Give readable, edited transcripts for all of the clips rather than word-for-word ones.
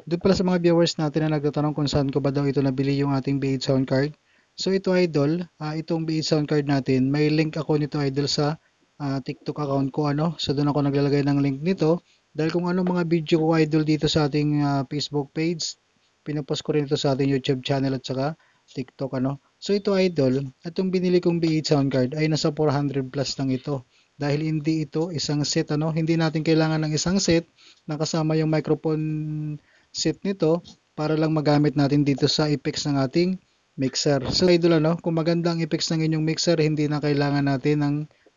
Doon pala sa mga viewers natin na nagtatanong kung saan ko ba daw ito nabili yung ating B8 sound card. So ito idol, itong B8 sound card natin, may link ako nito idol sa TikTok account ko ano. So doon ako naglalagay ng link nito dahil kung ano mga video ko idol dito sa ating Facebook page, pinopost ko rin ito sa ating YouTube channel at saka TikTok ano. So ito idol, itong binili kong B8 sound card ay nasa 400 plus lang ito. Dahil hindi ito isang set ano, hindi natin kailangan ng isang set na kasama yung microphone set nito para lang magamit natin dito sa effects ng ating mixer. So idol ano, kung maganda ang effects ng inyong mixer, hindi na kailangan natin ng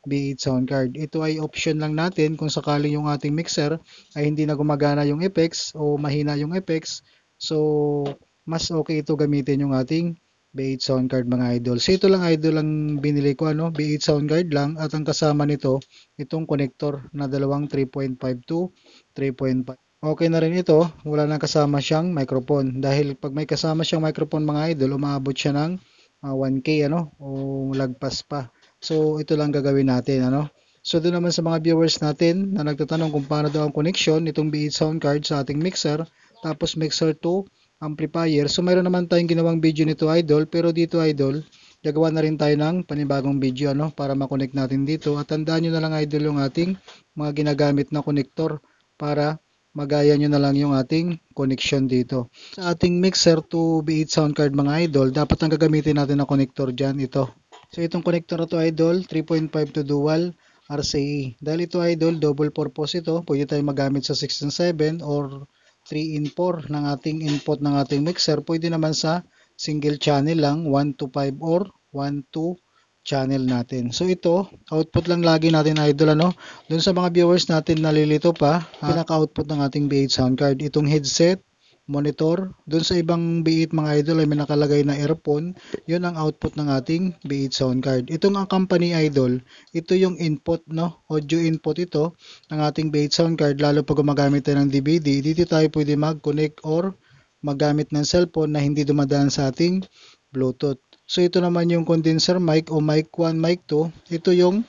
B8 sound card. Ito ay option lang natin kung sakaling yung ating mixer ay hindi na gumagana yung effects o mahina yung effects. So mas okay ito gamitin yung ating B8 sound card mga idol. So ito lang idol ang binili ko ano, B8 sound card lang at ang kasama nito itong connector na dalawang 3.5 to 3.5. Okay na rin ito, wala nang kasama siyang microphone dahil pag may kasama siyang microphone mga idol, umaabot siya ng 1K ano o lagpas pa. So ito lang gagawin natin ano. So doon naman sa mga viewers natin na nagtatanong kung paano daw ang connection nitong B8 sound card sa ating mixer, tapos mixer to amplifier. So mayroon naman tayong ginawang video nito idol, pero dito idol, gagawa na rin tayo ng panibagong video ano para makonect natin dito. At tandaan nyo na lang idol yung ating mga ginagamit na connector para magaya nyo na lang yung ating connection dito. Sa ating mixer to B8 sound card mga idol, dapat ang gagamitin natin na connector dyan ito. So itong connector na to idol, 3.5 to dual RCA. Dahil ito idol, double purpose ito. Pwede tayo magamit sa 6 and 7 or 3 in 4 ng ating input ng ating mixer. Pwede naman sa single channel lang, 1 to 5 or 1 to channel natin. So ito, output lang lagi natin idol ano. Doon sa mga viewers natin nalilito pa, pinaka-output ng ating B8 sound card, itong headset, monitor. Doon sa ibang B8 mga idol ay may nakalagay na earphone. Yun ang output ng ating B8 sound card. Itong ang company idol, ito yung input no, audio input ito ng ating B8 sound card lalo pag gumagamit tayo ng DVD. Dito tayo pwede mag-connect or magamit ng cellphone na hindi dumadaan sa ating Bluetooth. So ito naman yung condenser mic o mic 1, mic 2. Ito yung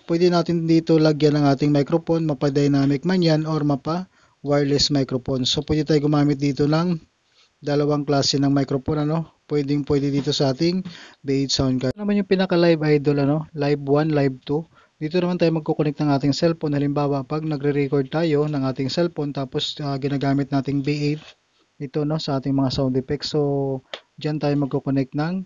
pwede natin dito lagyan ng ating microphone, mapa-dynamic man yan or mapa-wireless microphone. So pwede tayo gumamit dito ng dalawang klase ng microphone ano. Pwede dito sa ating B8 sound card. Ito naman yung pinaka live idol ano, live 1, live 2. Dito naman tayo magko-connect ng ating cellphone. Halimbawa, pag nagre-record tayo ng ating cellphone tapos ginagamit nating B8 ito no sa ating mga sound effects. So diyan tayo magko-connect ng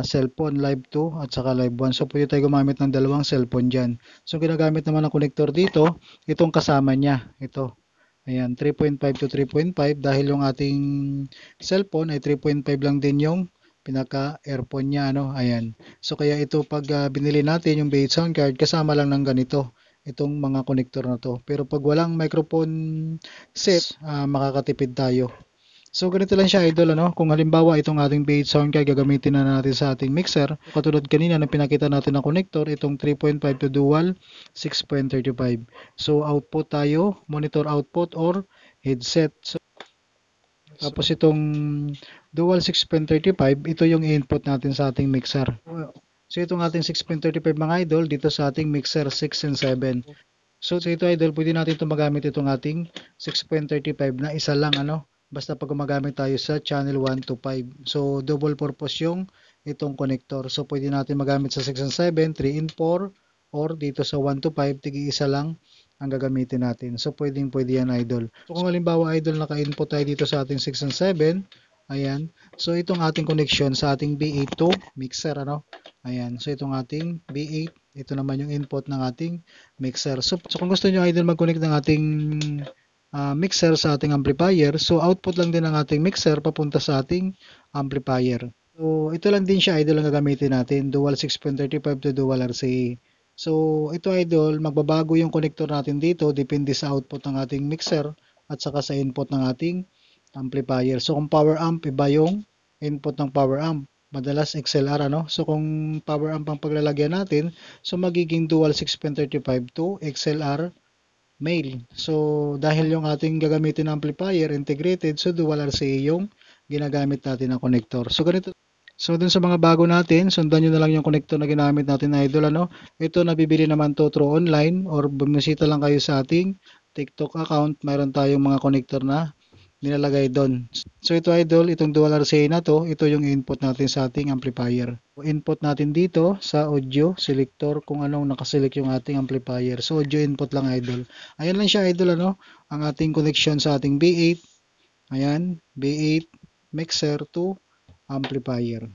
cellphone live 2 at saka live 1. So pwede tayo gumamit ng dalawang cellphone diyan. So ginagamit naman ng connector dito, itong kasama niya, ito. Ayan, 3.5 to 3.5 dahil yung ating cellphone ay 3.5 lang din yung pinaka-earphone niya ano. Ayan. So kaya ito pag binili natin yung B8 sound card, kasama lang ng ganito itong mga connector na to. Pero pag walang microphone set, makakatipid tayo. So ganito lang siya idol ano, kung halimbawa itong ating B8 sound card gagamitin na natin sa ating mixer, katulad kanina na pinakita natin na connector, itong 3.5 to dual 6.35. So output tayo, monitor output or headset. So, tapos itong dual 6.35, ito yung input natin sa ating mixer. So itong ating 6.35 mga idol dito sa ating mixer 6 and 7. So ito idol, pwede natin ito magamit itong ating 6.35 na isa lang ano. Basta pag gumagamit tayo sa channel 1 to 5. So double purpose yung itong connector. So pwede natin magamit sa 6 and 7, 3 and 4 or dito sa 1 to 5, tigi-isa lang ang gagamitin natin. So pwede yan idol. So kung halimbawa idol naka-input tayo dito sa ating 6 and 7, ayan. So itong ating connection sa ating B8 to mixer ano. Ayan. So itong ating B8, ito naman yung input ng ating mixer. So kung gusto niyo idol mag-connect ng ating mixer sa ating amplifier, so output lang din ng ating mixer papunta sa ating amplifier. So ito lang din siya idol ang gagamitin natin, dual 6.35 to dual RCA. So ito idol, magbabago yung connector natin dito depende sa output ng ating mixer at saka sa input ng ating amplifier. So kung power amp, iba yung input ng power amp. Madalas XLR ano. So kung power amp ang paglalagyan natin, so magiging dual 6.35 to XLR male. So, dahil yung ating gagamitin na amplifier integrated, so dual RCA yung ginagamit natin na connector. So, ganito. So, dun sa mga bago natin, sundan nyo na lang yung connector na ginamit natin na idol. Ano? Ito, nabibili naman to through online or bumisita lang kayo sa ating TikTok account. Mayroon tayong mga connector na nilalagay doon. So ito idol, itong dual RCA na to, ito yung input natin sa ating amplifier. Input natin dito sa audio selector kung anong nakaselect yung ating amplifier. So audio input lang idol. Ayan lang siya idol ano, ang ating connection sa ating B8. Ayan, B8 mixer to amplifier.